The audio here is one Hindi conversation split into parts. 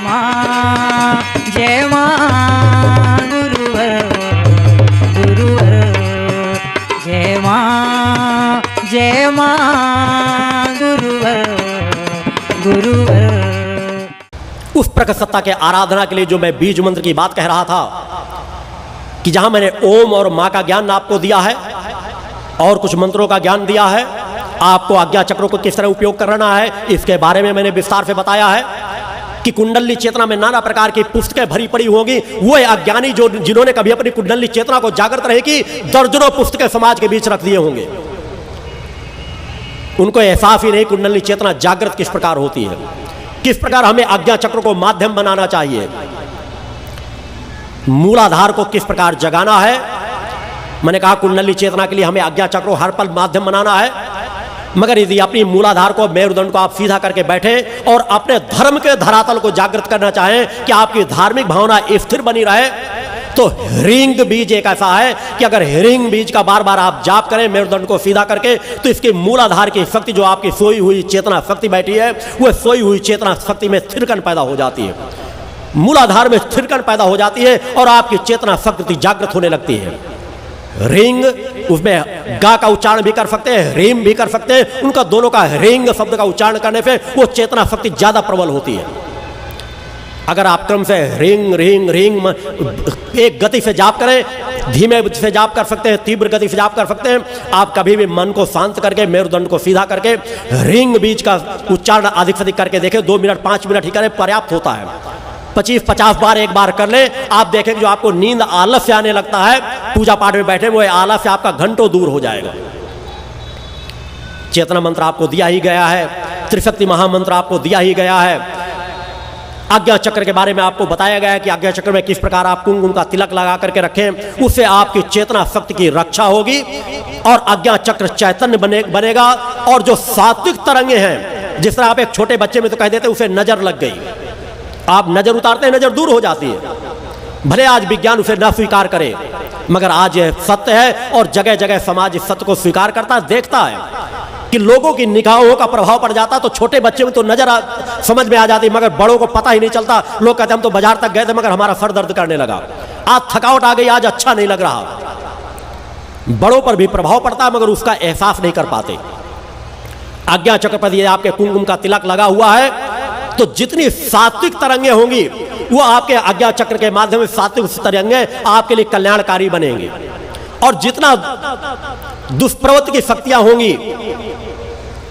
माँ जय माँ गुरुवर गुरुवर जय माँ गुरुवर गुरुवर। उस प्रकट सत्ता के आराधना के लिए जो मैं बीज मंत्र की बात कह रहा था कि जहां मैंने ओम और मां का ज्ञान आपको दिया है और कुछ मंत्रों का ज्ञान दिया है, आपको आज्ञा चक्रों को किस तरह उपयोग करना है इसके बारे में मैंने विस्तार से बताया है कि कुंडली चेतना में नाना प्रकार की पुस्तकें भरी पड़ी होंगी। वो अज्ञानी जो जिन्होंने कभी अपनी कुंडली चेतना को जागृत रहे की दर्जनों पुस्तकें समाज के बीच रख दिए होंगे, उनको एहसास ही नहीं कुंडली चेतना जागृत किस प्रकार होती है, किस प्रकार हमें आज्ञा चक्र को माध्यम बनाना चाहिए, मूलाधार को किस प्रकार जगाना है। मैंने कहा कुंडली चेतना के लिए हमें आज्ञा चक्र को हर पल माध्यम बनाना है, मगर यदि अपनी मूलाधार को मेरुदंड को आप सीधा करके बैठे और अपने धर्म के धरातल को जागृत करना चाहें कि आपकी धार्मिक भावना स्थिर बनी रहे, तो ह्रींग बीज एक ऐसा है कि अगर ह्रींग बीज का बार बार आप जाप करें मेरुदंड को सीधा करके, तो इसकी मूलाधार की शक्ति जो आपकी सोई हुई चेतना शक्ति बैठी है, वह सोई हुई चेतना शक्ति में स्थिरकन पैदा हो जाती है, मूलाधार में स्थिरकन पैदा हो जाती है और आपकी चेतना शक्ति जागृत होने लगती है। रिंग, उसमें गा का उच्चारण भी कर सकते हैं, रीम भी कर सकते हैं, उनका दोनों का रिंग शब्द का उच्चारण करने से वो चेतना शक्ति ज्यादा प्रबल होती है। अगर आप क्रम से रिंग रिंग रिंग एक गति से जाप करें, धीमे से जाप कर सकते हैं, तीव्र गति से जाप कर सकते हैं, आप कभी भी मन को शांत करके मेरुदंड को सीधा करके रिंग बीज का उच्चारण अधिक से अधिक करके देखें, 2 मिनट 5 मिनट ही करें, पर्याप्त होता है। 25-50 बार एक बार कर ले, आप देखेंगे जो आपको नींद आलस से आने लगता है, पूजा पाठ में बैठे वो आलस से आपका घंटों दूर हो जाएगा। चेतना मंत्र आपको दिया ही गया है, त्रिशक्ति महामंत्र आपको दिया ही गया है, आज्ञा चक्र के बारे में आपको बताया गया है कि आज्ञा चक्र में किस प्रकार आप कुंकुम का तिलक लगा करके रखें, उससे आपकी चेतना शक्ति की रक्षा होगी और आज्ञा चक्र चैतन्य बनेगा। और जो सात्विक तरंगे हैं, जिस तरह आप एक छोटे बच्चे में तो कह देते उसे नजर लग गई, आप नजर उतारते हैं नजर दूर हो जाती है, भले आज विज्ञान उसे न स्वीकार करे, मगर आज यह सत्य है और जगह जगह समाज इस सत्य को स्वीकार करता है, देखता है कि लोगों की निगाहों का प्रभाव पड़ जाता। तो छोटे बच्चे में तो नजर समझ में आ जाती, मगर बड़ों को पता ही नहीं चलता। लोग कहते हम तो बाजार तक गए थे मगर हमारा सर दर्द करने लगा, आज थकावट आ गई, आज अच्छा नहीं लग रहा। बड़ों पर भी प्रभाव पड़ता है मगर उसका एहसास नहीं कर पाते। आज्ञा चक्र पर यदि आपके कुंकुम का तिलक लगा हुआ है तो जितनी सात्विक तरंगे होंगी वो आपके आज्ञा चक्र के माध्यम से सात्विक तरंगे आपके लिए कल्याणकारी बनेंगी, और जितना दुष्प्रवृत्ति की शक्तियां होंगी,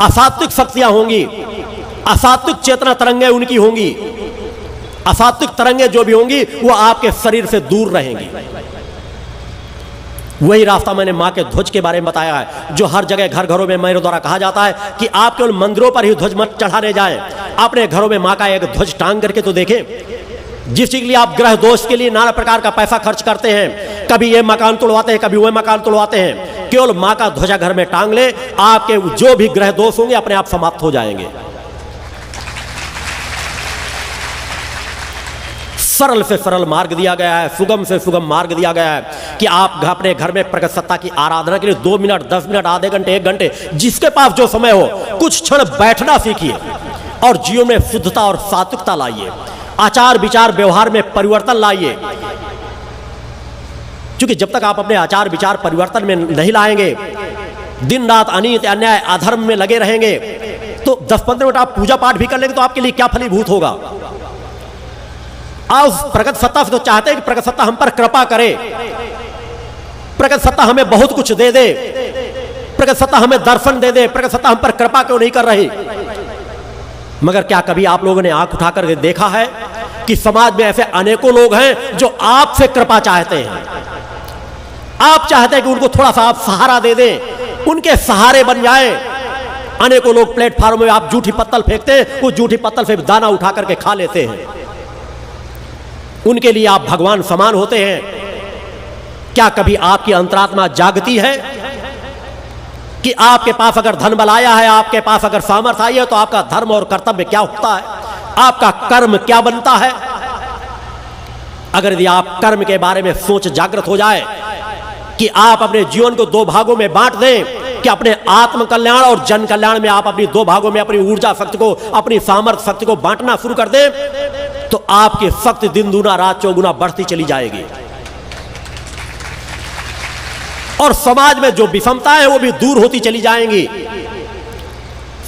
असात्विक शक्तियां होंगी, असात्विक चेतना तरंगे उनकी होंगी, असात्विक तरंगे जो भी होंगी वो आपके शरीर से दूर रहेंगी। वही रास्ता मैंने मां के ध्वज के बारे में बताया है, जो हर जगह घर घरों में मेरे द्वारा कहा जाता है कि आप केवल मंदिरों पर ही ध्वज मत चढ़ाने जाएं, अपने घरों में मां का एक ध्वज टांग करके तो देखें। जिस चीज के लिए आप ग्रह दोष के लिए नाना प्रकार का पैसा खर्च करते हैं, कभी ये मकान तोड़वाते हैं, कभी वह मकान तोड़वाते हैं, केवल मां का ध्वजा घर में टांग ले, आपके जो भी ग्रह दोष होंगे अपने आप समाप्त हो जाएंगे। सरल से सरल मार्ग दिया गया है, सुगम से सुगम मार्ग दिया गया है कि आप अपने घर में प्रकट सत्ता की आराधना के लिए 2 मिनट 10 मिनट आधे घंटे 1 घंटे जिसके पास जो समय हो कुछ क्षण बैठना सीखिए और जीवन में शुद्धता और सात्विकता लाइए, आचार विचार व्यवहार में परिवर्तन लाइए। क्योंकि जब तक आप अपने आचार विचार परिवर्तन में नहीं लाएंगे, दिन रात अनित अन्याय अधर्म में लगे रहेंगे, तो 10-15 मिनट आप पूजा पाठ भी कर लेंगे तो आपके लिए क्या फलीभूत होगा। आप प्रकट सत्ता से तो चाहते हैं कि प्रकट सत्ता हम पर कृपा करे, प्रकट सत्ता हमें बहुत कुछ दे दे, प्रकट सत्ता हमें दर्शन दे दे, प्रकट सत्ता हम पर कृपा क्यों नहीं कर रही। मगर क्या कभी आप लोगों ने आंख उठाकर देखा है कि समाज में ऐसे अनेकों लोग हैं जो आपसे कृपा चाहते हैं, आप चाहते हैं कि उनको थोड़ा सा आप सहारा दे दें, उनके सहारे बन जाएं। अनेकों लोग प्लेटफार्म में आप जूठी पत्तल फेंकते हैं, वो जूठी पत्तल से दाना उठा करके खा लेते हैं, उनके लिए आप भगवान समान होते हैं। क्या कभी आपकी अंतरात्मा जागती है कि आपके पास अगर धन बल आया है, आपके पास अगर सामर्थ्य आई है, तो आपका धर्म और कर्तव्य क्या होता है, आपका कर्म क्या बनता है। अगर यदि आप कर्म के बारे में सोच जागृत हो जाए कि आप अपने जीवन को 2 भागों में बांट दें कि अपने आत्म कल्याण और जन कल्याण में आप अपनी 2 भागों में अपनी ऊर्जा शक्ति को, अपनी सामर्थ्य शक्ति को बांटना शुरू कर दें, तो आपकी शक्ति दिन दूना रात चौगुना बढ़ती चली जाएगी और समाज में जो विषमताएं हैं वो भी दूर होती चली जाएंगी।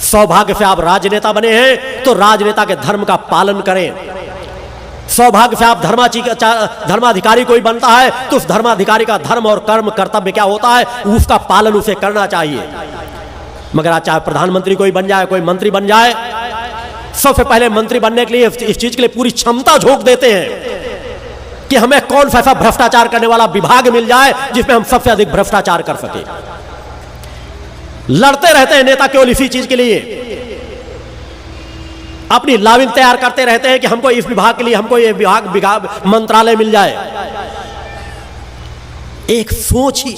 सौभाग्य से आप राजनेता बने हैं तो राजनेता के धर्म का पालन करें। सौभाग्य से आप धर्माधिकारी कोई बनता है तो उस धर्माधिकारी का धर्म और कर्म कर्तव्य क्या होता है उसका पालन उसे करना चाहिए। मगर आज चाहे प्रधानमंत्री कोई बन जाए, कोई मंत्री बन जाए, सबसे पहले मंत्री बनने के लिए इस चीज के लिए पूरी क्षमता झोंक देते हैं कि हमें कौन सा ऐसा भ्रष्टाचार करने वाला विभाग मिल जाए जिसमें हम सबसे अधिक भ्रष्टाचार कर सके। लड़ते रहते हैं नेता केवल इसी चीज के लिए, अपनी लाविंग तैयार करते रहते हैं कि हमको इस विभाग के लिए, हमको ये विभाग मंत्रालय मिल जाए। एक सोच ही,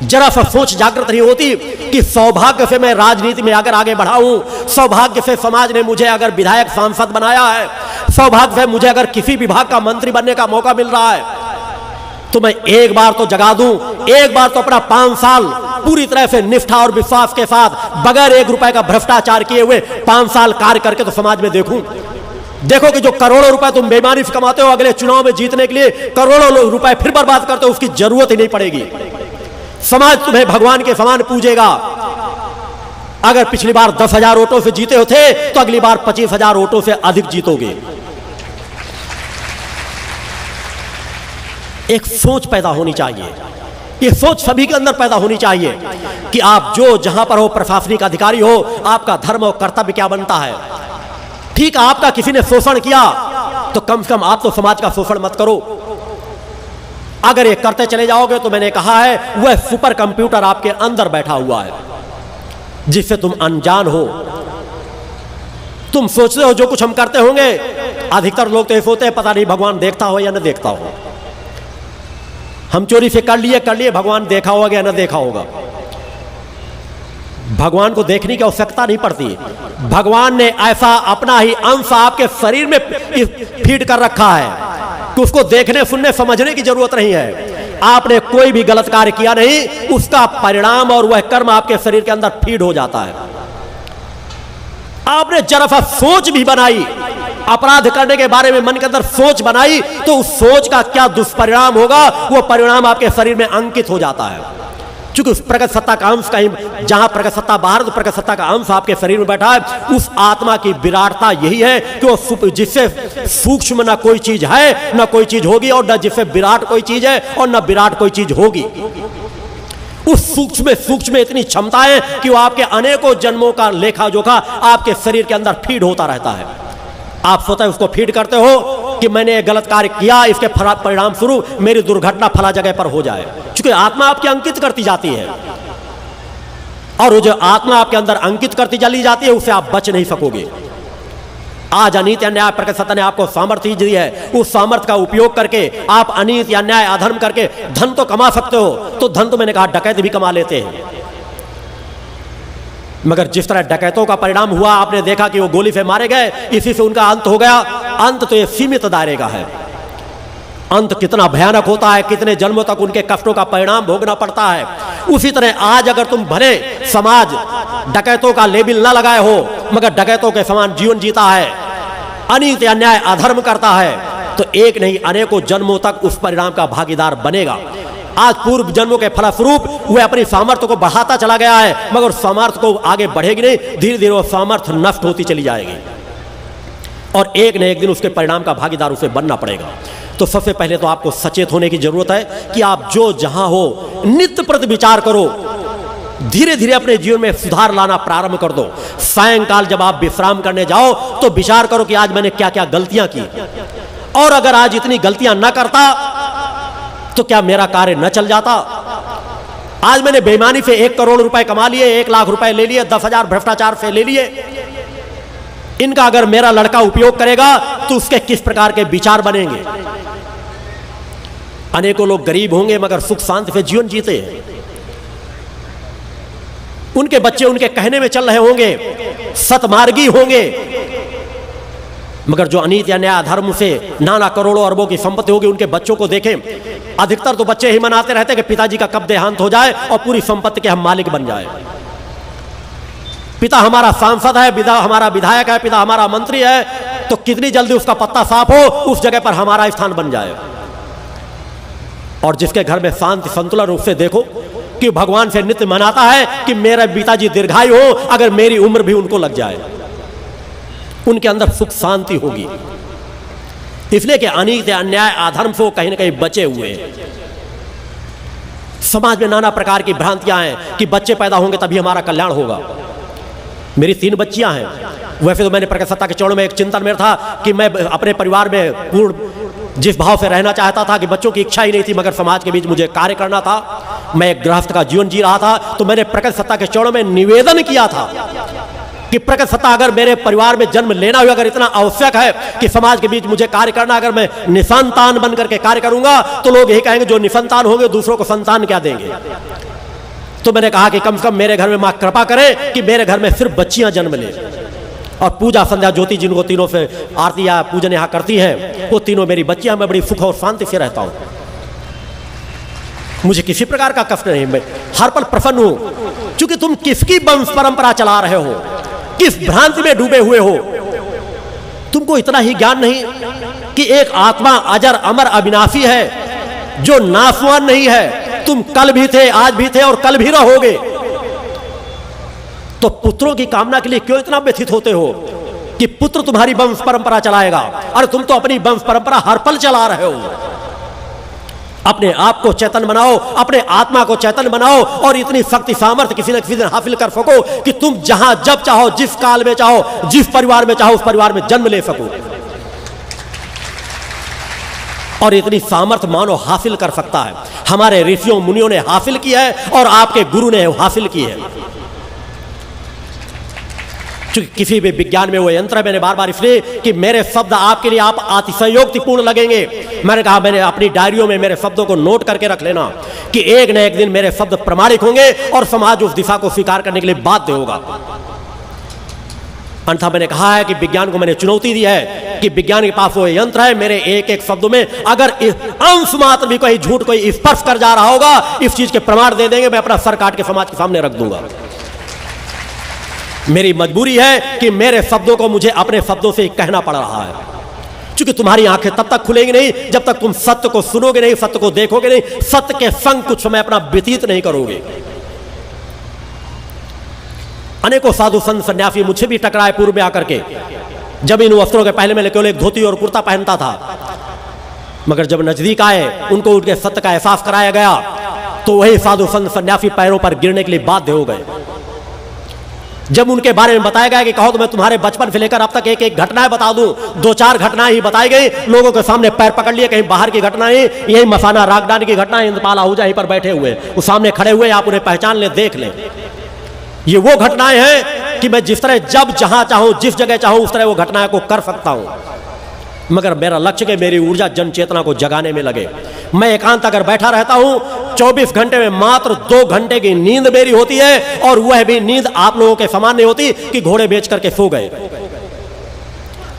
जरा सा सोच जागृत नहीं होती कि सौभाग्य से मैं राजनीति में अगर आगे बढ़ा हूं, सौभाग्य से समाज ने मुझे अगर विधायक सांसद बनाया है, सौभाग्य से मुझे अगर किसी विभाग का मंत्री बनने का मौका मिल रहा है, तो मैं एक बार तो जगा दूं, एक बार तो अपना 5 साल पूरी तरह से निष्ठा और विश्वास के साथ बगैर 1 रुपए का भ्रष्टाचार किए हुए 5 साल कार्य करके तो समाज में देखूं। देखो कि जो करोड़ों रुपए तुम बेईमानी से कमाते हो, अगले चुनाव में जीतने के लिए करोड़ों रुपए फिर बर्बाद करते हो, उसकी जरूरत ही नहीं पड़ेगी। समाज तुम्हें भगवान के समान पूजेगा। अगर पिछली बार 10,000 वोटों से जीते होते तो अगली बार 25,000 वोटों से अधिक जीतोगे। एक सोच पैदा होनी चाहिए, ये सोच सभी के अंदर पैदा होनी चाहिए कि आप जो जहां पर हो, प्रशासनिक अधिकारी हो, आपका धर्म और कर्तव्य क्या बनता है। ठीक, आपका किसी ने शोषण किया तो कम से कम आप तो समाज का शोषण मत करो। अगर ये करते चले जाओगे तो मैंने कहा है वह सुपर कंप्यूटर आपके अंदर बैठा हुआ है जिससे तुम अनजान हो। तुम सोचते हो जो कुछ हम करते होंगे, अधिकतर लोग तो ये सोचते हैं पता नहीं भगवान देखता हो या न देखता हो। हम चोरी से कर लिए, भगवान देखा होगा या न देखा होगा। भगवान को देखने की आवश्यकता नहीं पड़ती। भगवान ने ऐसा अपना ही अंश आपके शरीर में फीड कर रखा है कि उसको देखने, सुनने, समझने की जरूरत नहीं है। आपने कोई भी गलत कार्य किया नहीं, उसका परिणाम और वह कर्म आपके शरीर के अंदर फीड हो जाता है। आपने जरा सा सोच भी बनाई, अपराध करने के बारे में मन के अंदर सोच बनाई, तो उस सोच का क्या दुष्परिणाम होगा वो परिणाम आपके शरीर में अंकित हो जाता है। क्योंकि उस प्रगत सत्ता का अंश कहीं, जहां प्रगत सत्ता बाहर तो प्रगत सत्ता का अंश आपके शरीर में बैठा है। उस आत्मा की विराटता यही है कि वो जिससे सूक्ष्म ना कोई चीज है, ना कोई चीज होगी, और न जिससे विराट कोई चीज है और न विराट कोई चीज होगी। उस सूक्ष्म में इतनी क्षमता है कि वो आपके अनेकों जन्मों का लेखा जोखा आपके शरीर के अंदर फीड होता रहता है। आप स्वतः उसको फीड करते हो कि मैंने ये गलत कार्य किया, इसके परिणाम स्वरूप मेरी दुर्घटना फला जगह पर हो जाए। क्योंकि आत्मा आपकी अंकित करती जाती है, और वो जो आत्मा आपके अंदर अंकित करती चली जाती है उससे आप बच नहीं सकोगे। आज अनीति अन्याय प्रगत सत्ता ने आपको सामर्थ्य दी है, उस सामर्थ्य का उपयोग करके आप अनीति अन्याय अधर्म करके धन तो कमा सकते हो। तो धन तो मैंने कहा डकैत भी कमा लेते हैं, मगर जिस तरह डकैतों का परिणाम हुआ, आपने देखा कि वो गोली से मारे गए, इसी से उनका अंत हो गया। अंत तो ये सीमित दायरे का है। अंत कितना भयानक होता है, कितने जन्मों तक उनके कष्टों का परिणाम भोगना पड़ता है। उसी तरह आज अगर तुम भले समाज डकैतों का लेबल ना लगाए हो, मगर डकैतों के समान जीवन जीता है, अनीति अन्याय अधर्म करता है, तो एक नहीं अनेकों जन्मों तक उस परिणाम का भागीदार बनेगा। आज पूर्व जन्मों के फलस्वरूप वह अपनी सामर्थ्य को बढ़ाता चला गया है, मगर सामर्थ्य को आगे बढ़ेगी नहीं, धीरे धीरे वो सामर्थ्य नष्ट होती चली जाएगी और एक न एक दिन उसके परिणाम का भागीदार उसे बनना पड़ेगा। तो सबसे पहले तो आपको सचेत होने की जरूरत है कि आप जो जहां हो नित्य प्रति विचार करो, धीरे धीरे अपने जीवन में सुधार लाना प्रारंभ कर दो। सायंकाल जब आप विश्राम करने जाओ तो विचार करो कि आज मैंने क्या क्या गलतियां की, और अगर आज इतनी गलतियां न करता तो क्या मेरा कार्य न चल जाता। आज मैंने बेईमानी से 1 करोड़ रुपए कमा लिए, 1 लाख रुपए ले लिए, 10,000 भ्रष्टाचार से ले लिए। इनका अगर मेरा लड़का उपयोग करेगा तो उसके किस प्रकार के विचार बनेंगे। अनेकों लोग गरीब होंगे मगर सुख शांति से जीवन जीते हैं। उनके बच्चे उनके कहने में चल रहे होंगे, सतमार्गी होंगे, मगर जो अनीति अन्याय धर्म से नाना करोड़ों अरबों की संपत्ति होगी, उनके बच्चों को देखें, अधिकतर तो बच्चे ही मनाते रहते कि पिताजी का कब देहांत हो जाए और पूरी संपत्ति के हम मालिक बन जाए। पिता हमारा सांसद है, पिता हमारा विधायक है, पिता हमारा मंत्री है, तो कितनी जल्दी उसका पत्ता साफ हो, उस जगह पर हमारा स्थान बन जाए। और जिसके घर में शांति संतुलन रूप से देखो कि भगवान से नित्य मनाता है कि मेरे पिताजी दीर्घायु हो, अगर मेरी उम्र भी उनको लग जाए, उनके अंदर सुख शांति होगी। इसलिए कि अनीति अन्याय अधर्म से वो कहीं ना कहीं बचे हुए हैं। समाज में नाना प्रकार की भ्रांतियां हैं कि बच्चे पैदा होंगे तभी हमारा कल्याण होगा। मेरी 3 बच्चियां हैं। वैसे तो मैंने प्रकट सत्ता के चौड़ में एक चिंतन में था कि मैं अपने परिवार में पूर्ण जिस भाव से रहना चाहता था कि बच्चों की इच्छा ही नहीं थी, मगर समाज के बीच मुझे कार्य करना था। मैं एक गृहस्थ का जीवन जी रहा था, तो मैंने प्रकट सत्ता के चौड़ में निवेदन किया था कि प्रकट सत्ता अगर मेरे परिवार में जन्म लेना हुआ, अगर इतना आवश्यक है कि समाज के बीच मुझे कार्य करना, अगर मैं निसंतान बन करके कार्य करूंगा तो लोग यही कहेंगे जो निसंतान होंगे दूसरों को संतान क्या देंगे। तो मैंने कहा कि कम से कम मेरे घर में मां कृपा करे कि मेरे घर में सिर्फ बच्चियां जन्म ले। और पूजा संध्या ज्योति जिनको तीनों से आरती या पूजन यहां करती हैं, वो तीनों मेरी बच्चियां। मैं बड़ी सुख और शांति से रहता हूं, मुझे किसी प्रकार का कष्ट नहीं, मैं हर पल प्रसन्न हूं। क्योंकि तुम किसकी वंश परंपरा चला रहे हो, किस भ्रांति में डूबे हुए हो, तुमको इतना ही ज्ञान नहीं कि एक आत्मा अजर अमर अविनाशी है जो नाशवान नहीं है। तुम कल भी थे, आज भी थे और कल भी रहोगे। तो पुत्रों की कामना के लिए क्यों इतना व्यथित होते हो कि पुत्र तुम्हारी वंश परंपरा चलाएगा? अरे तुम तो अपनी वंश परंपरा हर पल चला रहे हो। अपने आप को चेतन बनाओ, अपने आत्मा को चेतन बनाओ और इतनी शक्ति सामर्थ्य किसी न किसी दिन हासिल कर सको कि तुम जहां जब चाहो, जिस काल में चाहो, जिस परिवार में चाहो, उस परिवार में जन्म ले सको। और इतनी सामर्थ्य मानव हासिल कर सकता है। हमारे ऋषियों मुनियों ने हासिल की है और आपके गुरु ने हासिल की है। क्योंकि किसी भी विज्ञान में वो यंत्र है, मैंने बार बार इसलिए कि मेरे शब्द आपके लिए आप अतिशयोक्तिपूर्ण लगेंगे। मैंने कहा मैंने अपनी डायरियों में मेरे शब्दों को नोट करके रख लेना कि एक न एक दिन मेरे शब्द प्रमाणिक होंगे और समाज उस दिशा को स्वीकार करने के लिए बाध्य होगा। अन्यथा मैंने कहा है कि विज्ञान को मैंने चुनौती दी है कि विज्ञान के पास वो यंत्र है, मेरे एक एक शब्दों में अगर अंश मात्र भी कोई झूठ कोई स्पर्श कर जा रहा होगा, इस चीज के प्रमाण दे देंगे, मैं अपना सर काट के समाज के सामने रख दूंगा। मेरी मजबूरी है कि मेरे शब्दों को मुझे अपने शब्दों से कहना पड़ रहा है। क्योंकि तुम्हारी आंखें तब तक खुलेंगी नहीं जब तक तुम सत्य को सुनोगे नहीं, सत्य को देखोगे नहीं, सत्य के संग कुछ समय अपना व्यतीत नहीं करोगे। अनेकों साधु संत सन्यासी मुझसे भी टकराए पूर्व में आकर के। जब इन वस्त्रों के पहले मैं केवल एक धोती और कुर्ता पहनता था, मगर जब नजदीक आए उनको उनके सत्य का एहसास कराया गया तो वही साधु संत सन्यासी पैरों पर गिरने के लिए बाध्य हो गए। जब उनके बारे में बताया गया कि कहो तो मैं तुम्हारे बचपन से लेकर अब तक एक एक घटनाएं बता दूं, 2-4 घटनाएं ही बताई गई। लोगों के सामने पैर पकड़ लिए, कहीं बाहर की घटनाएं, यही मसाना रागदान की घटनाएं, इंद्रपाल आहूजा यहीं पर बैठे हुए वो सामने खड़े हुए, आप उन्हें पहचान ले, देख लें। ये वो घटनाएं हैं कि मैं जिस तरह जब जहां चाहूं, जिस जगह चाहूं, उस तरह वो घटनाएं को कर सकता हूं। मगर मेरा लक्ष्य कि मेरी ऊर्जा जन चेतना को जगाने में लगे। मैं एकांत अगर बैठा रहता हूं, 24 घंटे में मात्र 2 घंटे की नींद मेरी होती है, और वह भी नींद आप लोगों के समान नहीं होती कि घोड़े बेच करके सो गए।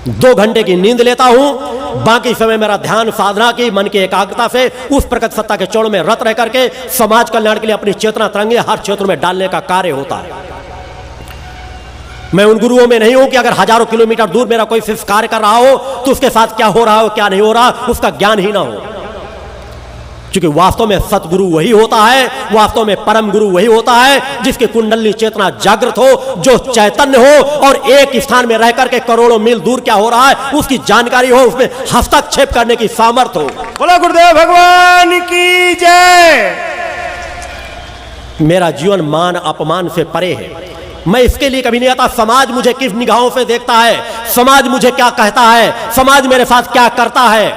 2 घंटे की नींद लेता हूं, बाकी समय मेरा ध्यान साधना की, मन की एकाग्रता से उस प्रकट सत्ता के चौड़ में रत रह करके समाज कल्याण के लिए अपनी चेतना तरंगे हर क्षेत्र में डालने का कार्य होता है। मैं उन गुरुओं में नहीं हूं कि अगर हजारों किलोमीटर दूर मेरा कोई सिर्फ कार्य कर रहा हो तो उसके साथ क्या हो रहा हो क्या नहीं हो रहा उसका ज्ञान ही ना हो। क्योंकि वास्तव में सतगुरु वही होता है, वास्तव में परम गुरु वही होता है जिसकी कुंडली चेतना जागृत हो, जो चैतन्य हो और एक स्थान में रह करके करोड़ों मील दूर क्या हो रहा है उसकी जानकारी हो, उसमें हस्तक्षेप करने की सामर्थ्य हो। बोलो गुरुदेव भगवान की जय। मेरा जीवन मान अपमान से परे है। मैं इसके लिए कभी नहीं आता समाज मुझे किस निगाहों से देखता है, समाज मुझे क्या कहता है, समाज मेरे साथ क्या करता है।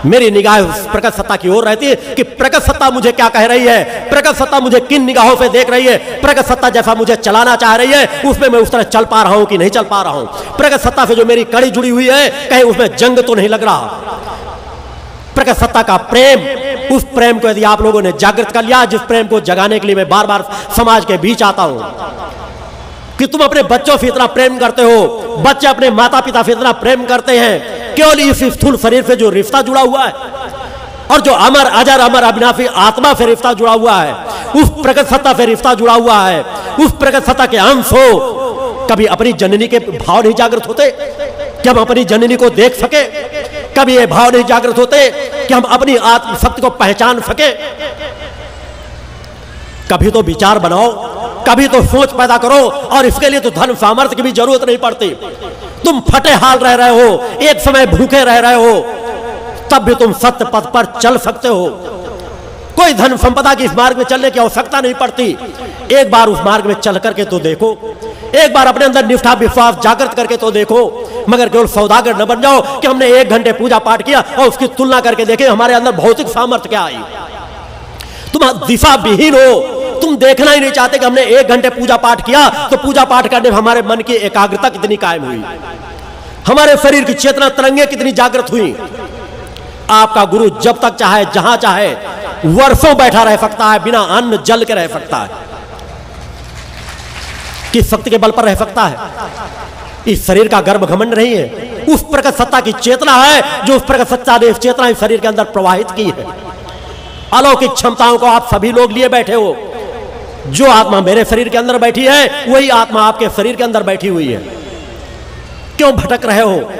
मेरी निगाह प्रकट सत्ता की ओर रहती है कि प्रकट सत्ता मुझे क्या कह रही है, प्रकट सत्ता मुझे किन निगाहों से देख रही है, प्रकट सत्ता जैसा मुझे चलाना चाह रही है उसमें मैं उस तरह चल पा रहा हूं कि नहीं चल पा रहा हूं। प्रकट सत्ता से जो मेरी कड़ी जुड़ी हुई है कहीं उसमें जंग तो नहीं लग रहा। प्रकट सत्ता का प्रेम, उस प्रेम को यदि आप लोगों ने जागृत कर लिया, जिस प्रेम को जगाने के लिए मैं बार बार समाज के बीच आता हूं कि तुम अपने बच्चों से इतना प्रेम करते हो, बच्चे अपने माता पिता से इतना प्रेम करते हैं, केवल इस स्थूल शरीर से जो रिश्ता जुड़ा हुआ है और जो अमर अजर अमर अविनाशी आत्मा से रिश्ता जुड़ा हुआ है, उस प्रकट सत्ता से रिश्ता जुड़ा हुआ है, उस प्रकट सत्ता के अंश हो, कभी अपनी जननी के भाव नहीं जागृत होते? कि हम अपनी जननी को देख सके? कभी ये भाव नहीं जागृत होते कि हम अपनी आत्म सत्य को पहचान सके? कभी तो विचार बनाओ, कभी तो सोच पैदा करो, और इसके लिए तो धन सामर्थ्य की भी जरूरत नहीं पड़ती। तुम फटे हाल रह रहे हो, एक समय भूखे रह रहे हो, तब भी तुम सत्य पथ पर चल सकते हो। कोई धन संपदा की इस मार्ग में चलने की आवश्यकता नहीं पड़ती। एक बार उस मार्ग में चल करके तो देखो, एक बार अपने अंदर निष्ठा विश्वास जागृत करके तो देखो। मगर केवल सौदागर न बन जाओ कि हमने 1 घंटे पूजा पाठ किया और उसकी तुलना करके देखे हमारे अंदर भौतिक सामर्थ्य क्या आई। तुम दिशा विहीन हो, तुम देखना ही नहीं चाहते कि हमने 1 घंटे पूजा पाठ किया तो पूजा पाठ करने में हमारे मन की एकाग्रता कितनी कायम हुई, हमारे शरीर की चेतना तरंगे कितनी जागृत हुई। आपका गुरु जब तक चाहे जहां चाहे वर्षों बैठा रह सकता है, बिना अन्न जल के रह सकता है। किस शक्ति के बल पर रह सकता है? इस शरीर का गर्भ घमंड नहीं है, उस प्रकट सत्ता की चेतना है जो उस प्रकट सत्ता ने चेतना इस शरीर के अंदर प्रवाहित की है। अलौकिक क्षमताओं को आप सभी लोग लिए बैठे हो। जो आत्मा मेरे शरीर के अंदर बैठी है वही आत्मा आपके शरीर के अंदर बैठी हुई है। क्यों भटक रहे हो?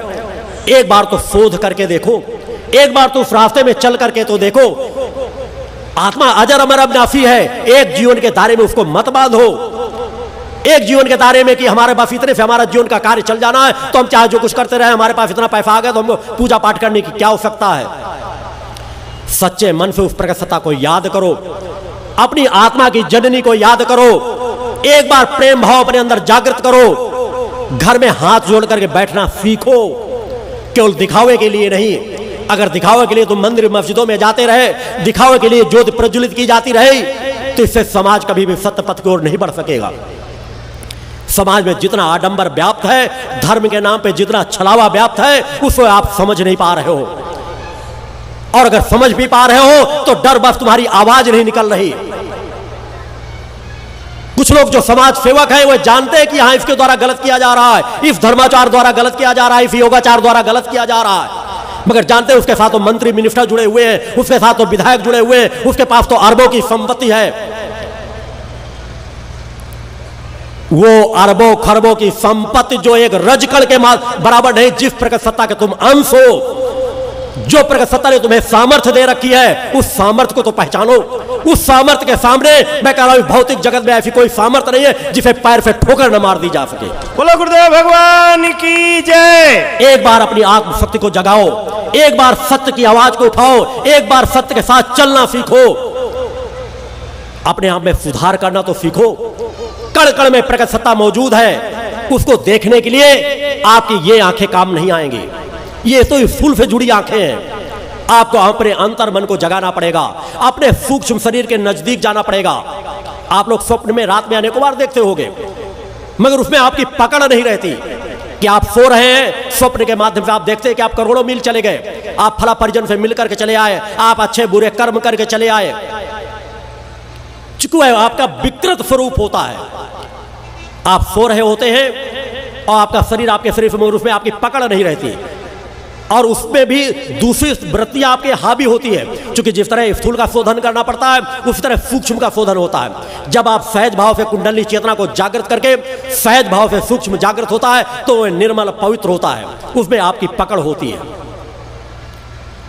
एक बार तो शोध करके देखो, एक बार तो उस रास्ते में चल करके तो देखो। आत्मा अजर अमर अविनाशी है। एक जीवन के दायरे में उसको मत बांधो। एक जीवन के दायरे में कि हमारे पास इतने से हमारा जीवन का कार्य चल जाना है तो हम चाहे जो कुछ करते रहे, हमारे पास इतना पैसा आ गया तो हमको पूजा पाठ करने की क्या आवश्यकता है। सच्चे मन से उस प्रकट सत्ता को याद करो, अपनी आत्मा की जननी को याद करो। एक बार प्रेम भाव अपने अंदर जागृत करो। घर में हाथ जोड़ करके बैठना सीखो, केवल दिखावे के लिए नहीं। अगर दिखावे के लिए तुम मंदिर मस्जिदों में जाते रहे, दिखावे के लिए ज्योति प्रज्वलित की जाती रही, तो इससे समाज कभी भी सत्य पथ की ओर नहीं बढ़ सकेगा। समाज में जितना आडंबर व्याप्त है, धर्म के नाम पे जितना छलावा व्याप्त है, उसको आप समझ नहीं पा रहे हो। और अगर समझ भी पा रहे हो तो डर बस तुम्हारी आवाज नहीं निकल रही। कुछ लोग जो समाज सेवक हैं वो जानते हैं कि यहां इसके द्वारा गलत किया जा रहा है, इस धर्माचार द्वारा गलत किया जा रहा है, इस योगाचार द्वारा गलत किया जा रहा है, मगर जानते हैं उसके साथ तो मंत्री मिनिस्टर जुड़े हुए हैं, उसके साथ तो विधायक जुड़े हुए हैं, उसके पास तो अरबों की संपत्ति है। वो अरबों खरबों की संपत्ति जो एक रजकण के बराबर नहीं, जिस प्रकट सत्ता के तुम अंश हो, जो प्रकट सत्ता ने तुम्हें सामर्थ्य दे रखी है, उस सामर्थ्य को तो पहचानो। उस सामर्थ्य के सामने मैं कह रहा हूं भौतिक जगत में ऐसी कोई सामर्थ्य नहीं है जिसे पैर से ठोकर न मार दी जा सके। बोलो गुरुदेव भगवान की जय। एक बार अपनी आत्मशक्ति को जगाओ, एक बार सत्य की आवाज को उठाओ, एक बार सत्य के साथ चलना सीखो। अपने आप में सुधार करना तो सीखो। कण कण में प्रकट सत्ता मौजूद है, उसको देखने के लिए आपकी ये आंखें काम नहीं आएंगी। ये तो स्थूल से जुड़ी आंखें हैं। आपको अपने अंतर मन को जगाना पड़ेगा, अपने सूक्ष्म शरीर के नजदीक जाना पड़ेगा। आप लोग स्वप्न में रात में अनेकों बार देखते होंगे, मगर उसमें आपकी पकड़ नहीं रहती कि आप सो रहे हैं। स्वप्न के माध्यम से आप देखते हैं कि आप करोड़ों मील चले गए, आप फला परिजन से मिलकर के चले आए, आप अच्छे बुरे कर्म करके चले आए। चुकू है आपका विकृत स्वरूप होता है। आप सो रहे होते हैं और आपका शरीर आपके शरीर से, मगर उसमें आपकी पकड़ नहीं रहती, और उसमें भी दूसरी वृत्तियां आपके हावी होती है। क्योंकि जिस तरह स्थूल का शोधन करना पड़ता है, उसी तरह सूक्ष्म का शोधन होता है। जब आप सहज भाव से कुंडली चेतना को जागृत करके सहज भाव से सूक्ष्म जागृत होता है तो वह निर्मल पवित्र होता है, उसमें आपकी पकड़ होती है।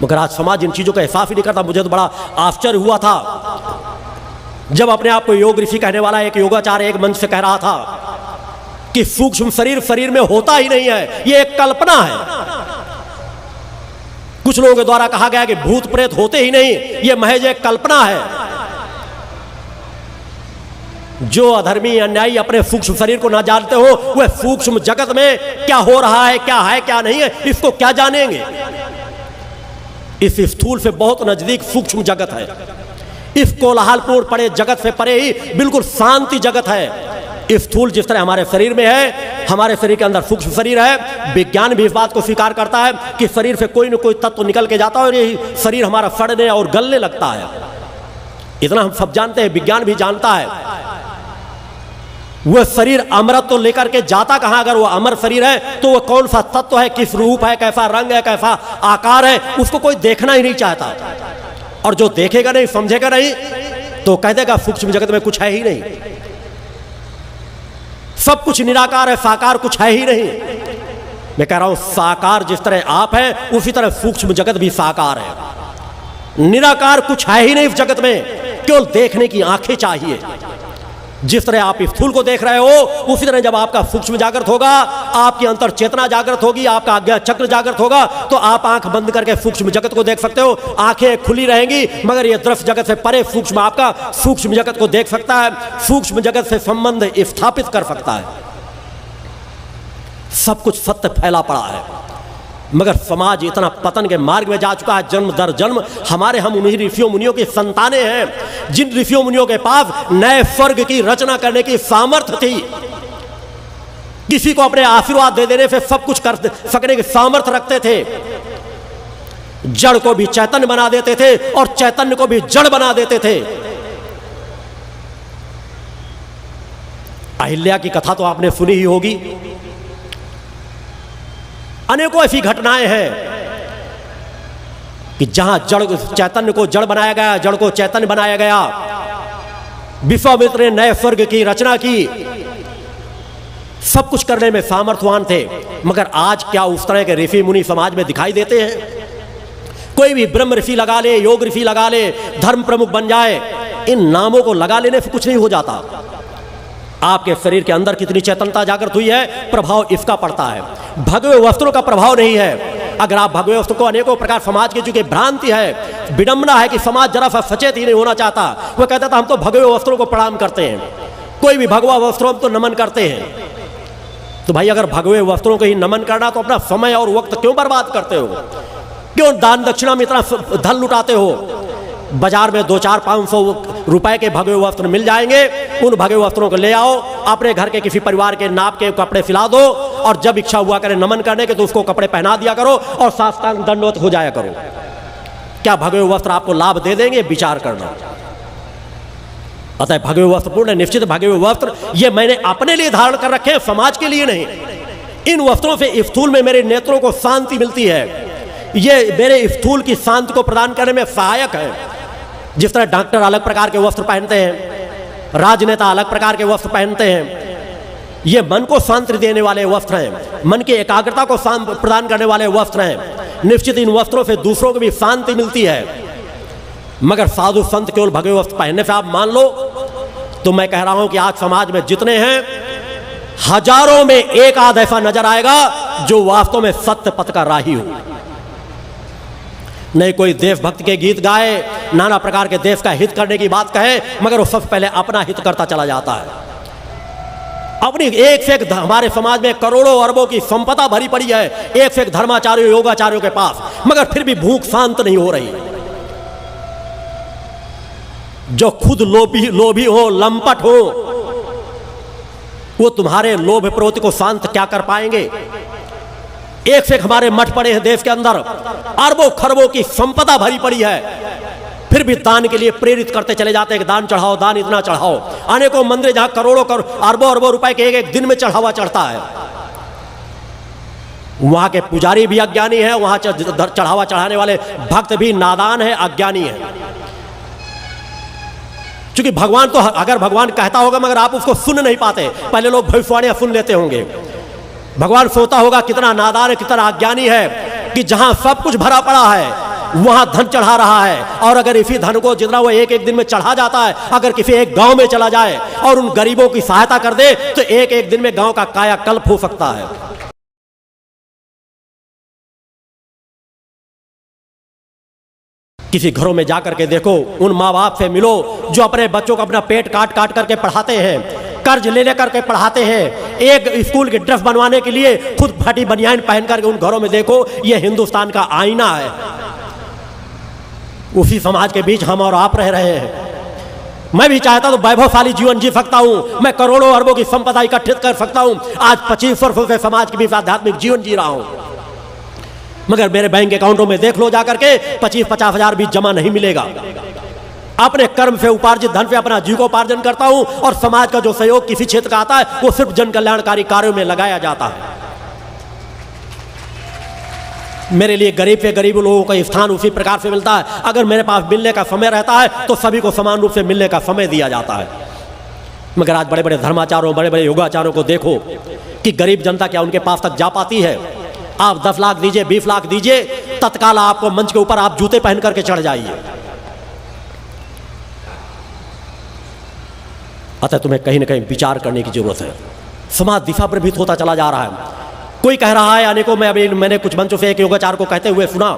मगर आज समाज इन चीजों का एहसास ही नहीं करता। मुझे तो बड़ा आश्चर्य हुआ था जब अपने आप को योग ऋषि कहने वाला एक योगाचार्य एक मंच से कह रहा था कि सूक्ष्म शरीर शरीर में होता ही नहीं है, यह एक कल्पना है। कुछ लोगों के द्वारा कहा गया कि भूत प्रेत होते ही नहीं, यह महज एक कल्पना है। जो अधर्मी अन्यायी अपने सूक्ष्म शरीर को ना जानते हो, वह सूक्ष्म जगत में क्या हो रहा है क्या नहीं है, इसको क्या जानेंगे। इस स्थूल से बहुत नजदीक सूक्ष्म जगत है। इस कोलाहलपूर्ण पड़े जगत से परे ही बिल्कुल शांति जगत है। स्थूल जिस तरह हमारे शरीर में है, हमारे शरीर के अंदर सूक्ष्म शरीर है। विज्ञान भी इस बात को स्वीकार करता है कि शरीर से कोई न कोई तत्व निकल के जाता है और यही शरीर हमारा सड़ने और गलने लगता है। इतना हम सब जानते हैं, विज्ञान भी जानता है। वह शरीर अमृत तो लेकर के जाता कहां? अगर वह अमर शरीर है तो वह कौन सा तत्व है, किस रूप है, कैसा रंग है, कैसा आकार है, उसको कोई देखना ही नहीं चाहता। और जो देखेगा नहीं, समझेगा नहीं, तो कह देगा सूक्ष्म जगत में कुछ है ही नहीं, सब कुछ निराकार है, साकार कुछ है ही नहीं। मैं कह रहा हूं साकार जिस तरह आप हैं उसी तरह सूक्ष्म जगत भी साकार है। निराकार कुछ है ही नहीं इस जगत में, केवल देखने की आंखें चाहिए। जिस तरह आप स्थूल को देख रहे हो उसी तरह जब आपका सूक्ष्म जागृत होगा, आपकी अंतर चेतना जागृत होगी, आपका आज्ञा चक्र जागृत होगा, तो आप आंख बंद करके सूक्ष्म जगत को देख सकते हो। आंखें खुली रहेंगी मगर यह दृश्य जगत से परे सूक्ष्म आपका सूक्ष्म जगत को देख सकता है, सूक्ष्म जगत से संबंध स्थापित कर सकता है। सब कुछ सत्य फैला पड़ा है, मगर समाज इतना पतन के मार्ग में जा चुका है। जन्म दर जन्म हम उन्हीं ऋषियों मुनियों की संतानें हैं जिन ऋषियों मुनियों के पास नए स्वर्ग की रचना करने की सामर्थ्य थी। किसी को अपने आशीर्वाद दे देने से सब कुछ कर सकने की सामर्थ्य रखते थे। जड़ को भी चैतन्य बना देते थे और चैतन्य को भी जड़ बना देते थे। अहिल्या की कथा तो आपने सुनी ही होगी। अनेकों ऐसी घटनाएं हैं कि जहां जड़ चैतन्य को जड़ बनाया गया, जड़ को चैतन्य बनाया गया। विश्वामित्र ने नए स्वर्ग की रचना की, सब कुछ करने में सामर्थ्यवान थे, मगर आज क्या उस तरह के ऋषि मुनि समाज में दिखाई देते हैं? कोई भी ब्रह्म ऋषि लगा ले, योग ऋषि लगा ले, धर्म प्रमुख बन जाए, इन नामों को लगा लेने से कुछ नहीं हो जाता। आपके शरीर के अंदर कितनी चेतनता जागृत हुई है, प्रभाव इसका पड़ता है, भगवे वस्त्रों का प्रभाव नहीं है। अगर आप भगवे वस्त्र को अनेकों प्रकार समाज की चूंकि भ्रांति है, विडंबना है कि समाज जरा सा सचेत ही नहीं होना चाहता। वो कहता था हम तो भगवे वस्त्रों को प्रणाम करते हैं, कोई भी भगवा वस्त्रों हम तो नमन करते हैं। तो भाई अगर भगवे वस्त्रों को ही नमन करना तो अपना समय और वक्त क्यों बर्बाद करते हो? क्यों दान दक्षिणा में इतना धन लुटाते हो? बाजार में 200-400-500 रुपए के भगवे वस्त्र मिल जाएंगे, उन भगवे वस्त्रों को ले आओ, अपने घर के किसी परिवार के नाप के कपड़े सिला दो और जब इच्छा हुआ करे नमन करने के तो उसको कपड़े पहना दिया करो और साष्टांग दंडवत हो जाया करो। क्या भगवे वस्त्र आपको लाभ दे देंगे? विचार करना। अतः भगवे वस्त्र पूर्ण निश्चित भगवे वस्त्र ये मैंने अपने लिए धारण कर रखे हैं, समाज के लिए नहीं। इन वस्त्रों से स्थूल में मेरे नेत्रों को शांति मिलती है, ये मेरे स्थूल की शांति को प्रदान करने में सहायक है। जिस तरह डॉक्टर अलग प्रकार के वस्त्र पहनते हैं, राजनेता अलग प्रकार के वस्त्र पहनते हैं, ये मन को शांति देने वाले वस्त्र हैं, मन की एकाग्रता को प्रदान करने वाले वस्त्र हैं। निश्चित इन वस्त्रों से दूसरों को भी शांति मिलती है, मगर साधु संत केवल भगवे वस्त्र पहनने से आप मान लो तो मैं कह रहा हूं कि आज समाज में जितने हैं, हजारों में एक आध ऐसा नजर आएगा जो वास्तव में सत्य पथ का राही हो। नहीं कोई देशभक्ति के गीत गाए, नाना प्रकार के देश का हित करने की बात कहे, मगर वो सबसे पहले अपना हित करता चला जाता है। अपनी एक से एक हमारे समाज में करोड़ों अरबों की संपदा भरी पड़ी है, एक से एक धर्माचार्यों योगाचार्यों के पास, मगर फिर भी भूख शांत नहीं हो रही। जो खुद लोभी हो, लंपट हो, वो तुम्हारे लोभ प्रवृत्ति को शांत क्या कर पाएंगे? एक से एक हमारे मठ पड़े हैं देश के अंदर, अरबों खरबों की संपदा भरी पड़ी है, फिर भी दान के लिए प्रेरित करते चले जाते हैं कि दान चढ़ाओ, दान इतना चढ़ाओ। अनेकों मंदिर जहां करोड़ों अरबों रुपए के एक दिन में चढ़ावा चढ़ता है, वहां के पुजारी भी अज्ञानी है, वहां चढ़ावा चढ़ाने वाले भक्त भी नादान है, अज्ञानी है। क्योंकि भगवान तो अगर भगवान कहता होगा मगर आप उसको सुन नहीं पाते। पहले लोग भविष्यवाणियां सुन लेते होंगे, भगवान सोता होगा कितना नादान है, कितना अज्ञानी है कि जहां सब कुछ भरा पड़ा है वहां धन चढ़ा रहा है, और अगर इसी धन को जितना वो एक एक दिन में चढ़ा जाता है, अगर किसी एक गांव में चला जाए और उन गरीबों की सहायता कर दे तो एक एक दिन में गांव का कायाकल्प हो सकता है। किसी घरों में जाकर के देखो, उन माँ बाप से मिलो जो अपने बच्चों को अपना पेट काट काट करके पढ़ाते हैं, कर्ज ले लेकर के पढ़ाते हैं, एक स्कूल की ड्रेस बनवाने के लिए खुद फटी बनियान पहन करके उन घरों में देखो, ये हिंदुस्तान का आईना है। उसी समाज के बीच हम और आप रह रहे हैं। मैं भी चाहता तो वैभवशाली जीवन जी सकता हूं, मैं करोड़ों अरबों की संपदा इकट्ठित कर सकता हूं। आज 25 वर्षों से समाज के बीच आध्यात्मिक जीवन जी रहा हूं, मगर मेरे बैंक अकाउंटों में देख लो जाकर के 25-50 हजार भी जमा नहीं मिलेगा। अपने कर्म से उपार्जित धन से अपना जीविकोपार्जन करता हूं, और समाज का जो सहयोग किसी क्षेत्र का आता है वो सिर्फ जन कल्याणकारी कार्यों में लगाया जाता है। मेरे लिए गरीब से गरीब लोगों का स्थान उसी प्रकार से मिलता है। अगर मेरे पास मिलने का समय रहता है तो सभी को समान रूप से मिलने का समय दिया जाता है। मगर आज बड़े बड़े धर्माचार्यों, बड़े बड़े योगाचार्यों को देखो कि गरीब जनता क्या उनके पास तक जा पाती है? आप 10 लाख दीजिए, 20 लाख दीजिए, तत्काल आपको मंच के ऊपर आप जूते पहन करके चढ़ जाइए। अतः तुम्हें कहीं ना कहीं विचार करने की जरूरत है। समाज दिशा प्रभावित होता चला जा रहा है। कोई कह रहा है, अनेकों में अभी मैंने कुछ मंचों से एक योगाचार को कहते हुए सुना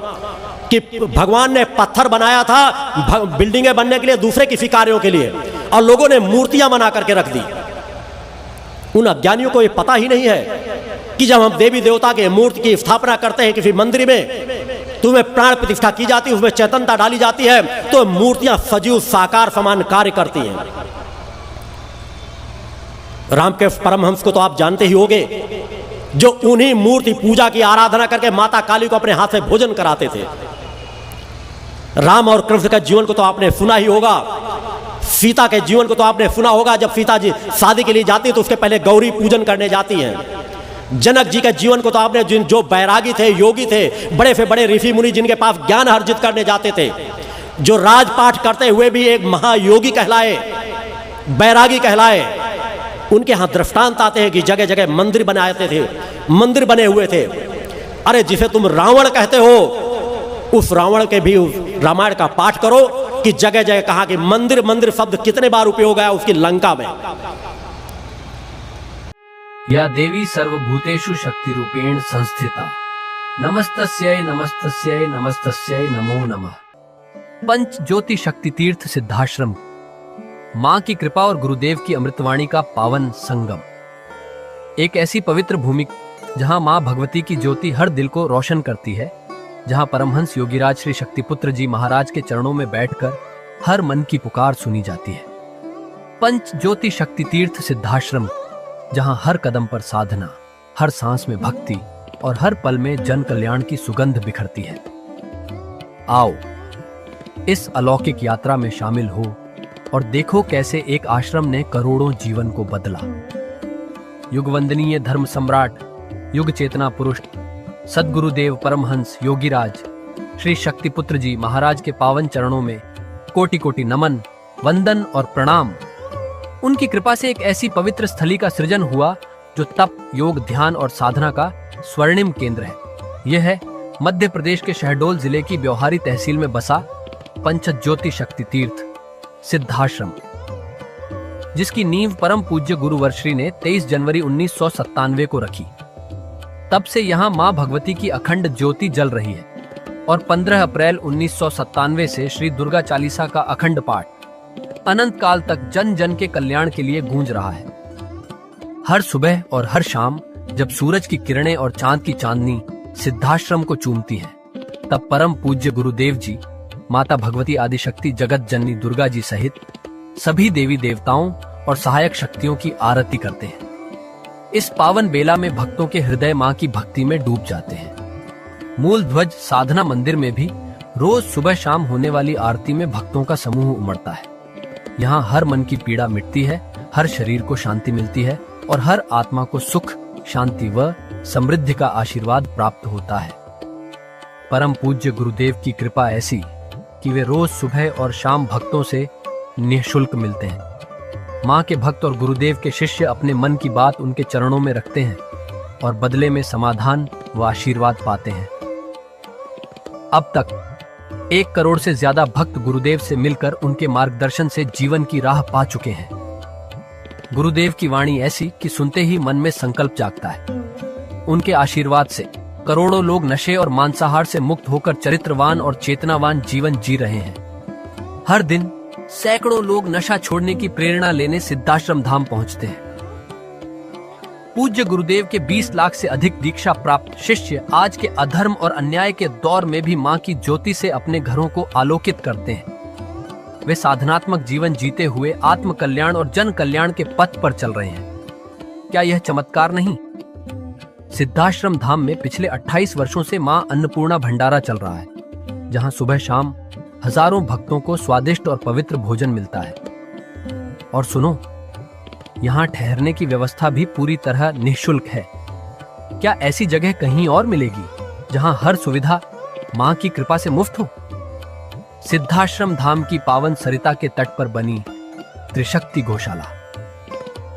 कि भगवान ने पत्थर बनाया था बिल्डिंगें बनने के लिए, दूसरे किसी कार्यों के लिए, और लोगों ने मूर्तियां बना करके रख दी। उन अज्ञानियों को यह पता ही नहीं है कि जब हम देवी देवता के मूर्ति की स्थापना करते हैं किसी मंदिर में, तो उसमें प्राण प्रतिष्ठा की जाती है, उसमें चेतनता डाली जाती है, तो मूर्तियां सजीव साकार समान कार्य करती हैं। रामकृष्ण परमहंस को तो आप जानते ही होंगे, जो उन्हीं मूर्ति पूजा की आराधना करके माता काली को अपने हाथ से भोजन कराते थे। राम और कृष्ण का जीवन को तो आपने सुना ही होगा, सीता के जीवन को तो आपने सुना होगा। जब सीता जी शादी के लिए जाती है तो उसके पहले गौरी पूजन करने जाती हैं। जनक जी के जीवन को तो आपने, जो बैरागी थे, योगी थे, बड़े से बड़े ऋषि मुनि जिनके पास ज्ञान अर्जित करने जाते थे, जो राजपाठ करते हुए भी एक महायोगी कहलाए, बैरागी कहलाए, उनके यहां दृष्टांत आते हैं कि जगह जगह मंदिर बनाते थे, मंदिर बने हुए थे। अरे जिसे तुम रावण कहते हो, उस रावण के भी रामायण का पाठ करो कि जगह जगह कहा कि मंदिर मंदिर शब्द कितने बार उपयोग है उसकी लंका में। या देवी सर्वभूतेषु शक्ति रूपेण संस्थिता, नमस्तस्यै नमस्तस्यै नमस्तस्यै नमो नमः। पंच ज्योति शक्ति तीर्थ सिद्धाश्रम, मां की कृपा और गुरुदेव की अमृतवाणी का पावन संगम। एक ऐसी पवित्र भूमि जहां मां भगवती की ज्योति हर दिल को रोशन करती है, जहां परमहंस योगीराज श्री शक्तिपुत्र जी महाराज के चरणों में बैठकर हर मन की पुकार सुनी जाती है। पंच ज्योति शक्ति तीर्थ सिद्धाश्रम, जहां हर कदम पर साधना, हर सांस में भक्ति और हर पल में जन कल्याण की सुगंध बिखरती है। आओ इस अलौकिक यात्रा में शामिल हो और देखो कैसे एक आश्रम ने करोड़ों जीवन को बदला। युगवंदनीय धर्म सम्राट, युग चेतना पुरुष सद्गुरुदेव परमहंस योगीराज श्री शक्तिपुत्र जी महाराज के पावन चरणों में कोटि कोटि नमन, वंदन और प्रणाम। उनकी कृपा से एक ऐसी पवित्र स्थली का सृजन हुआ जो तप, योग, ध्यान और साधना का स्वर्णिम केंद्र है। यह है मध्य प्रदेश के शहडोल जिले की ब्योहारी तहसील में बसा पंचज्योति शक्ति तीर्थ सिद्धाश्रम, जिसकी नींव परम पूज्य गुरुवर्श्री ने 23 जनवरी 1997 को रखी। तब से यहाँ मां भगवती की अखंड ज्योति जल रही है और 15 अप्रैल 1997 से श्री दुर्गा चालीसा का अखंड पाठ अनंत काल तक जन जन के कल्याण के लिए गूंज रहा है। हर सुबह और हर शाम जब सूरज की किरणें और चांद की चांदनी सिद्धाश्रम को चूमती हैं, तब परम पूज्य गुरुदेव जी माता भगवती आदिशक्ति जगत जननी दुर्गा जी सहित सभी देवी देवताओं और सहायक शक्तियों की आरती करते हैं। इस पावन बेला में भक्तों के हृदय मां की भक्ति में डूब जाते हैं। मूल ध्वज साधना मंदिर में भी रोज सुबह शाम होने वाली आरती में भक्तों का समूह उमड़ता है। यहाँ हर मन की पीड़ा मिटती है, हर शरीर को शांति मिलती है और हर आत्मा को सुख, शांति व समृद्धि का आशीर्वाद प्राप्त होता है। परम पूज्य गुरुदेव की कृपा ऐसी कि वे रोज सुबह और शाम भक्तों से निःशुल्क मिलते हैं। मां के भक्त और गुरुदेव के शिष्य अपने मन की बात उनके चरणों में रखते हैं और बदले में समाधान व आशीर्वाद पाते हैं। अब तक 1 करोड़ से ज्यादा भक्त गुरुदेव से मिलकर उनके मार्गदर्शन से जीवन की राह पा चुके हैं। गुरुदेव की वाणी ऐसी कि सुनते ही मन में संकल्प जागता है। उनके आशीर्वाद से करोड़ों लोग नशे और मांसाहार से मुक्त होकर चरित्रवान और चेतनावान जीवन जी रहे हैं। हर दिन सैकड़ों लोग नशा छोड़ने की प्रेरणा लेने सिद्धाश्रम धाम पहुंचते हैं। पूज्य गुरुदेव के 20 लाख से अधिक दीक्षा प्राप्त शिष्य आज के अधर्म और अन्याय के दौर में भी मां की ज्योति से अपने घरों को आलोकित करते हैं। वे साधनात्मक जीवन जीते हुए आत्म कल्याण और जन कल्याण के पथ पर चल रहे हैं। क्या यह चमत्कार नहीं? सिद्धाश्रम धाम में पिछले 28 वर्षों से मां अन्नपूर्णा भंडारा चल रहा है, जहां सुबह शाम हजारों भक्तों को स्वादिष्ट और पवित्र भोजन मिलता है। और सुनो, यहाँ ठहरने की व्यवस्था भी पूरी तरह निःशुल्क है। क्या ऐसी जगह कहीं और मिलेगी जहां हर सुविधा मां की कृपा से मुफ्त हो? सिद्धाश्रम धाम की पावन सरिता के तट पर बनी त्रिशक्ति गौशाला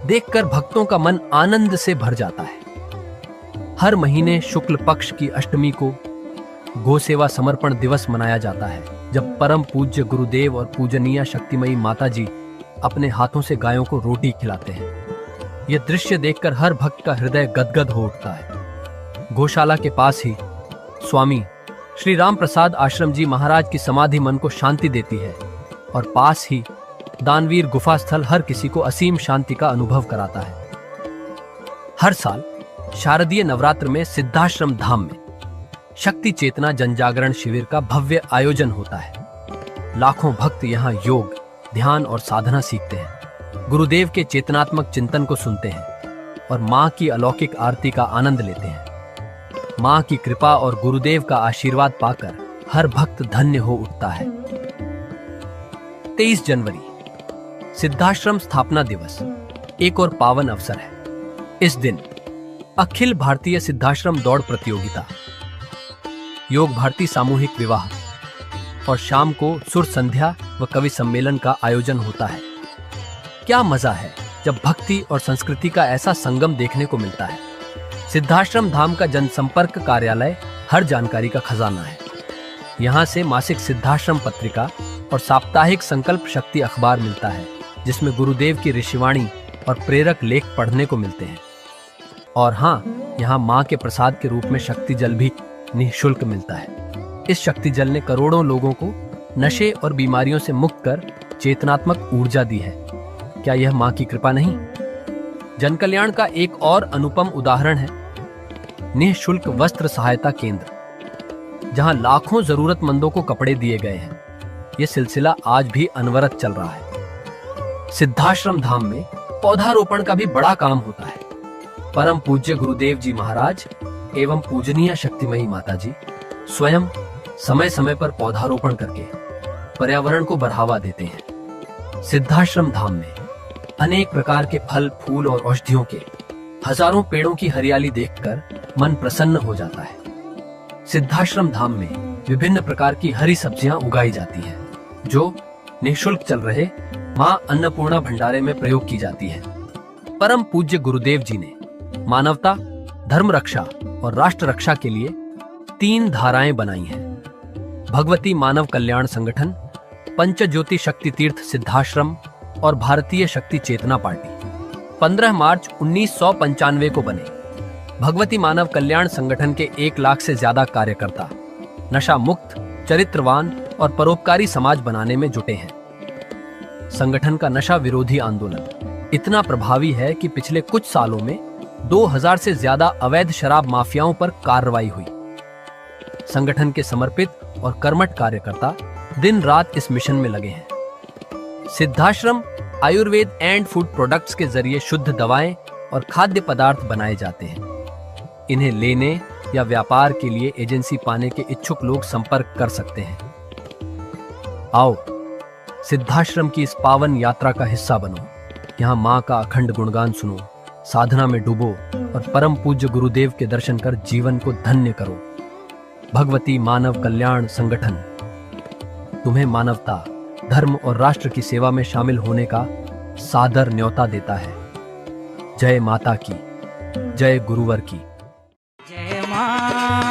देखकर भक्तों का मन आनंद से भर जाता है। हर महीने शुक्ल पक्ष की अष्टमी को गौ सेवा समर्पण दिवस मनाया जाता है, जब परम पूज्य गुरुदेव और पूजनीय शक्तिमयी माता जी अपने हाथों से गायों को रोटी खिलाते हैं। यह दृश्य देखकर हर भक्त का हृदय गदगद हो उठता है। गौशाला के पास ही स्वामी श्री राम प्रसाद आश्रम जी महाराज की समाधि मन को शांति देती है और पास ही दानवीर गुफा स्थल हर किसी को असीम शांति का अनुभव कराता है। हर साल शारदीय नवरात्र में सिद्धाश्रम धाम में शक्ति चेतना जनजागरण शिविर का भव्य आयोजन होता है। लाखों भक्त यहाँ योग, ध्यान और साधना सीखते हैं, गुरुदेव के चेतनात्मक चिंतन को सुनते हैं और माँ की अलौकिक आरती का आनंद लेते हैं। माँ की कृपा और गुरुदेव का आशीर्वाद पाकर हर भक्त धन्य हो उठता है। 23 जनवरी सिद्धाश्रम स्थापना दिवस एक और पावन अवसर है। इस दिन अखिल भारतीय सिद्धाश्रम दौड़ प्रतियोगिता, योग भारती सामूहिक विवाह और शाम को सुर संध्या व कवि सम्मेलन का आयोजन होता है। क्या मजा है जब भक्ति और संस्कृति का ऐसा संगम देखने को मिलता है। सिद्धाश्रम धाम का जनसंपर्क कार्यालय हर जानकारी का खजाना है। यहाँ से मासिक सिद्धाश्रम पत्रिका और साप्ताहिक संकल्प शक्ति अखबार मिलता है, जिसमें गुरुदेव की ऋषिवाणी और प्रेरक लेख पढ़ने को मिलते हैं। और हाँ, यहाँ माँ के प्रसाद के रूप में शक्ति जल भी निःशुल्क मिलता है। इस शक्ति जल ने करोड़ों लोगों को नशे और बीमारियों से मुक्त कर चेतनात्मक ऊर्जा दी है। क्या यह माँ की कृपा नहीं? जनकल्याण का एक और अनुपम उदाहरण है निःशुल्क वस्त्र सहायता केंद्र, जहां लाखों जरूरतमंदों को कपड़े दिए गए हैं। यह सिलसिला आज भी अनवरत चल रहा है। सिद्धाश्रम धाम में पौधारोपण का भी बड़ा काम होता है। परम पूज्य गुरुदेव जी महाराज एवं पूजनीय शक्तिमयी माता जी स्वयं समय समय पर पौधारोपण करके पर्यावरण को बढ़ावा देते हैं। सिद्धाश्रम धाम में अनेक प्रकार के फल, फूल और औषधियों के हजारों पेड़ों की हरियाली देखकर मन प्रसन्न हो जाता है। सिद्धाश्रम धाम में विभिन्न प्रकार की हरी सब्जियां उगाई जाती हैं, जो निःशुल्क चल रहे मां अन्नपूर्णा भंडारे में प्रयोग की जाती है। परम पूज्य गुरुदेव जी ने मानवता, धर्म रक्षा और राष्ट्र रक्षा के लिए 3 धाराएं बनाई हैं। भगवती मानव कल्याण संगठन, पंचज्योति शक्ति तीर्थ सिद्धाश्रम और भारतीय शक्ति चेतना पार्टी 15 मार्च 1995 को बने। भगवती मानव कल्याण संगठन के 1 लाख से ज्यादा कार्यकर्ता नशा मुक्त, चरित्रवान और परोपकारी समाज बनाने में जुटे हैं। संगठन का नशा विरोधी आंदोलन इतना प्रभावी है कि पिछले कुछ सालों में 2000 से ज्यादा अवैध शराब माफियाओं पर कार्रवाई हुई। संगठन के समर्पित और कर्मठ कार्यकर्ता दिन रात इस मिशन में लगे हैं। Siddhashram Ayurveda and food products के जरिए शुद्ध दवाएं और खाद्य पदार्थ बनाए जाते हैं। इन्हें लेने या व्यापार के लिए एजेंसी पाने के इच्छुक लोग संपर्क कर सकते हैं। आओ सिद्धाश्रम की इस पावन यात्रा का हिस्सा बनो। यहाँ माँ का अखंड गुणगान सुनो, साधना में डूबो और परम पूज्य गुरुदेव के दर्शन कर जीवन को धन्य करो। भगवती मानव कल्याण संगठन तुम्हें मानवता, धर्म और राष्ट्र की सेवा में शामिल होने का सादर न्योता देता है। जय माता की, जय गुरुवर की। जय माँ